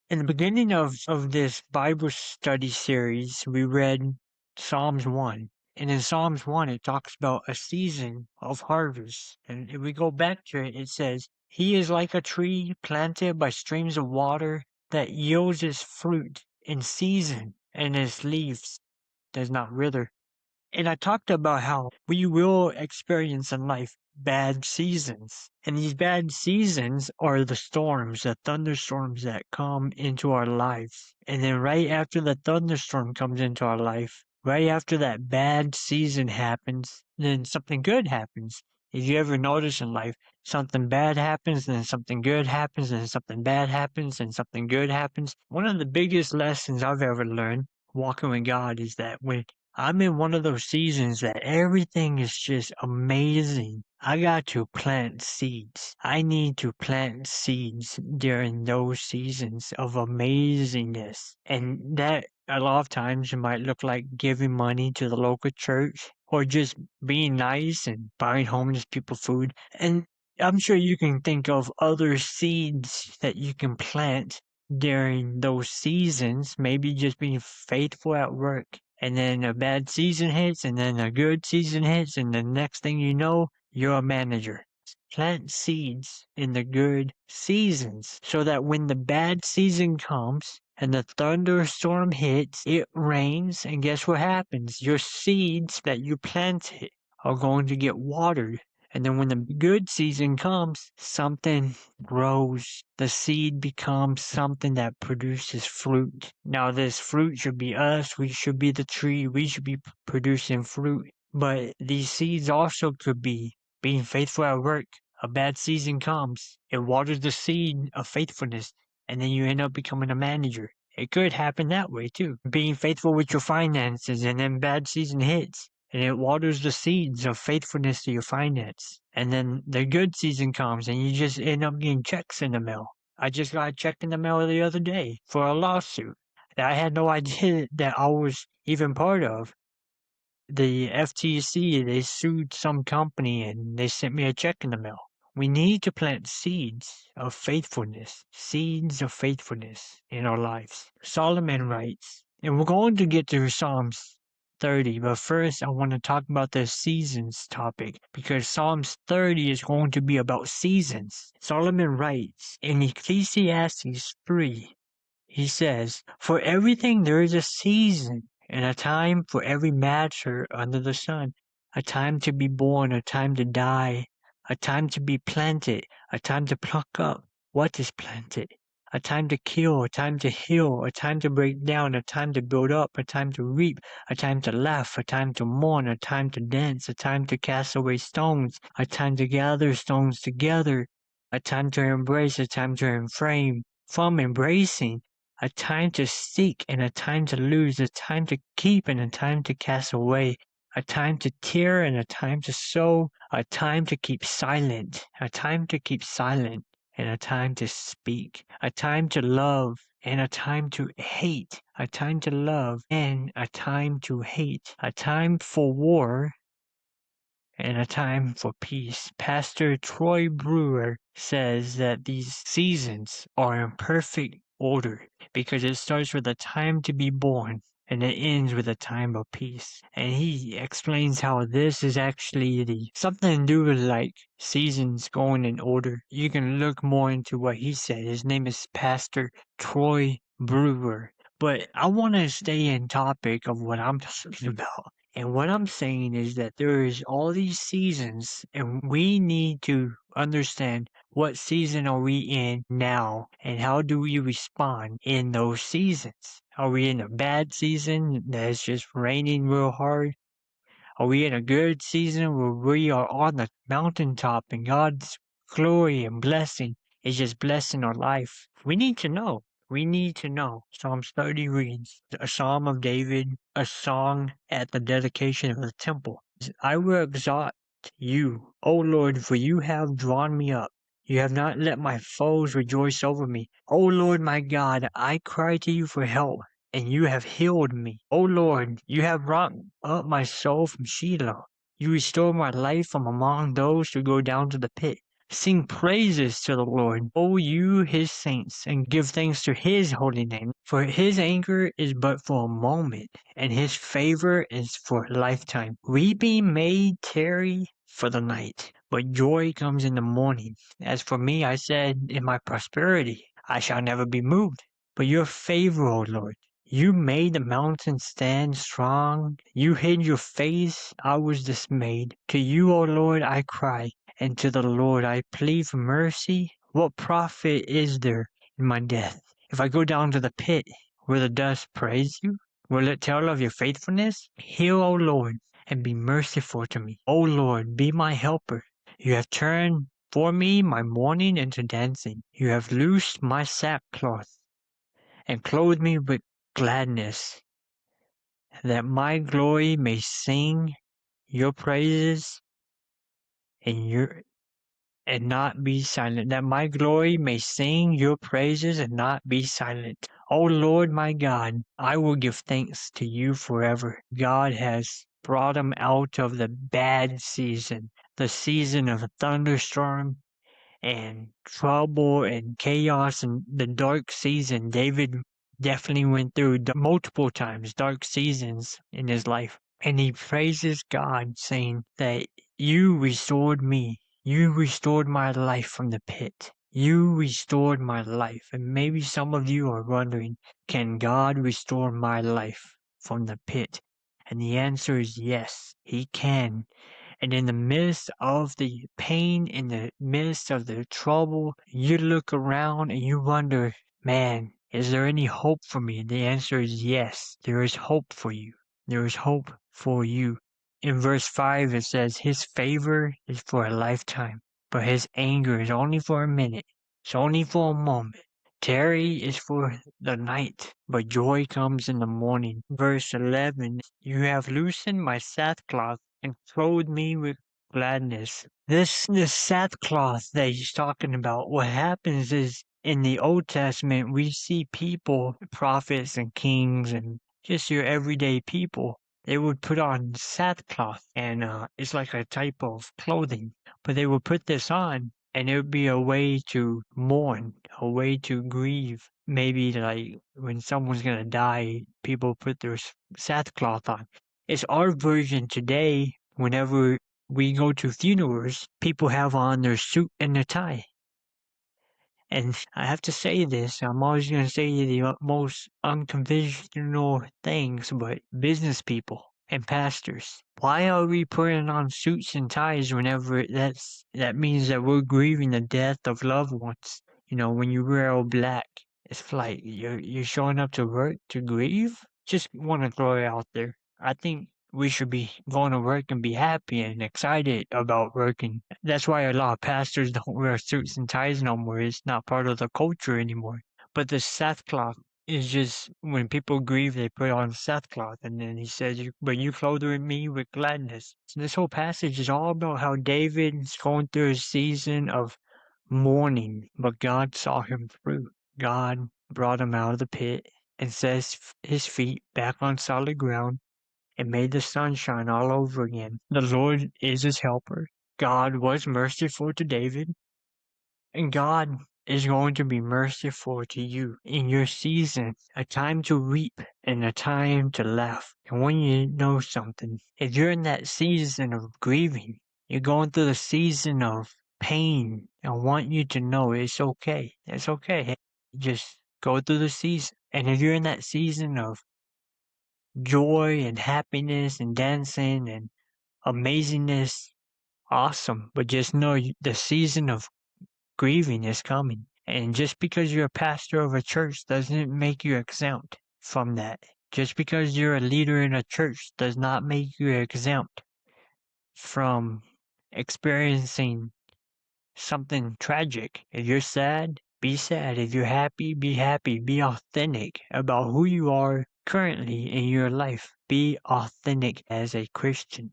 In the beginning of this Bible study series, we read Psalms 1. And in Psalms 1, it talks about a season of harvest. And if we go back to it, it says, He is like a tree planted by streams of water that yields its fruit in season, and its leaves does not wither. And I talked about how we will experience in life bad seasons. And these bad seasons are the storms, the thunderstorms that come into our lives. And then right after the thunderstorm comes into our life, right after that bad season happens, then something good happens. If you ever notice in life, something bad happens, then something good happens, then something bad happens, and something good happens. One of the biggest lessons I've ever learned walking with God is that when I'm in one of those seasons that everything is just amazing. I got to plant seeds. I need to plant seeds during those seasons of amazingness. And that a lot of times it might look like giving money to the local church or just being nice and buying homeless people food. And I'm sure you can think of other seeds that you can plant during those seasons, maybe just being faithful at work. And then a bad season hits, and then a good season hits, and the next thing you know, you're a manager. Plant seeds in the good seasons so that when the bad season comes and the thunderstorm hits, it rains, and guess what happens? Your seeds that you planted are going to get watered. And then when the good season comes, something grows. The seed becomes something that produces fruit. Now, this fruit should be us. We should be the tree. We should be producing fruit. But these seeds also could be being faithful at work. A bad season comes. It waters the seed of faithfulness, and then you end up becoming a manager. It could happen that way too. Being faithful with your finances, and then bad season hits and it waters the seeds of faithfulness to your finance. And then the good season comes and you just end up getting checks in the mail. I just got a check in the mail the other day for a lawsuit that I had no idea that I was even part of. The FTC, they sued some company and they sent me a check in the mail. We need to plant seeds of faithfulness in our lives. Solomon writes, and we're going to get to Psalms 30, but first I want to talk about the seasons topic because Psalms 30 is going to be about seasons. Solomon writes in Ecclesiastes 3, he says, For everything there is a season and a time for every matter under the sun, a time to be born, a time to die, a time to be planted, a time to pluck up what is planted, a time to kill, a time to heal, a time to break down, a time to build up, a time to reap, a time to laugh, a time to mourn, a time to dance, a time to cast away stones, a time to gather stones together, a time to embrace, a time to refrain from embracing, a time to seek and a time to lose, a time to keep and a time to cast away, a time to tear and a time to sow, a time to keep silent, a time to keep silent, and a time to speak, a time to love and a time to hate, a time to love and a time to hate, a time for war and a time for peace. Pastor Troy Brewer says that these seasons are in perfect order because it starts with a time to be born and it ends with a time of peace. And he explains how this is actually the something to do with like seasons going in order. You can look more into what he said. His name is Pastor Troy Brewer. But I want to stay in topic of what I'm talking about. And what I'm saying is that there is all these seasons and we need to understand what season are we in now and how do we respond in those seasons? Are we in a bad season that's just raining real hard? Are we in a good season where we are on the mountaintop and God's glory and blessing is just blessing our life? We need to know. We need to know. Psalms 30 reads, a psalm of David, a song at the dedication of the temple. I will exalt you, O Lord, for you have drawn me up. You have not let my foes rejoice over me. O Lord my God, I cry to you for help, and you have healed me. O Lord, you have brought up my soul from Sheol. You restore my life from among those who go down to the pit. Sing praises to the Lord, O you his saints, and give thanks to his holy name. For his anger is but for a moment, and his favor is for a lifetime. Weeping may tarry for the night, but joy comes in the morning. As for me, I said, in my prosperity, I shall never be moved. But your favor, O Lord, you made the mountains stand strong. You hid your face. I was dismayed. To you, O Lord, I cry, and to the Lord I plead for mercy. What profit is there in my death? If I go down to the pit, will the dust praise you? Will it tell of your faithfulness? Hear, O Lord, and be merciful to me. O Lord, be my helper. You have turned for me my mourning into dancing. You have loosed my sackcloth and clothed me with gladness, that my glory may sing your praises and your and not be silent, that my glory may sing your praises and not be silent. O Lord my God, I will give thanks to you forever. God has brought him out of the bad season, the season of thunderstorm and trouble and chaos and the dark season. David definitely went through multiple times dark seasons in his life. And he praises God, saying that you restored me. You restored my life from the pit. You restored my life. And maybe some of you are wondering, can God restore my life from the pit? And the answer is yes, he can. And in the midst of the pain, in the midst of the trouble, you look around and you wonder, man, is there any hope for me? And the answer is yes, there is hope for you. There is hope for you. In verse 5, it says, his favor is for a lifetime, but his anger is only for a minute. It's only for a moment. Tarry is for the night, but joy comes in the morning. Verse 11, you have loosened my sackcloth and clothed me with gladness. This sackcloth that he's talking about, what happens is in the Old Testament, we see people, prophets and kings and just your everyday people, they would put on sackcloth and it's like a type of clothing, but they would put this on and it would be a way to mourn, a way to grieve. Maybe like when someone's gonna die, people put their sackcloth on. It's our version today. Whenever we go to funerals, people have on their suit and their tie. And I have to say this, I'm always going to say the most unconventional things, but business people and pastors, why are we putting on suits and ties whenever that means that we're grieving the death of loved ones? You know, when you wear all black, it's like you're showing up to work to grieve? Just want to throw it out there. I think we should be going to work and be happy and excited about working. That's why a lot of pastors don't wear suits and ties no more. It's not part of the culture anymore. But the sackcloth is just when people grieve, they put on sackcloth. And then he says, but you clothe me with gladness. So this whole passage is all about how David's going through a season of mourning, but God saw him through. God brought him out of the pit and set his feet back on solid ground and made the sun shine all over again. The Lord is his helper. God was merciful to David, and God is going to be merciful to you in your season, a time to weep and a time to laugh. And when you know something, if you're in that season of grieving, you're going through the season of pain, I want you to know it's okay. It's okay. Just go through the season. And if you're in that season of joy and happiness and dancing and amazingness, awesome. But just know the season of grieving is coming. And just because you're a pastor of a church doesn't make you exempt from that. Just because you're a leader in a church does not make you exempt from experiencing something tragic. If you're sad, be sad. If you're happy, be happy. Be authentic about who you are currently in your life. Be authentic as a Christian.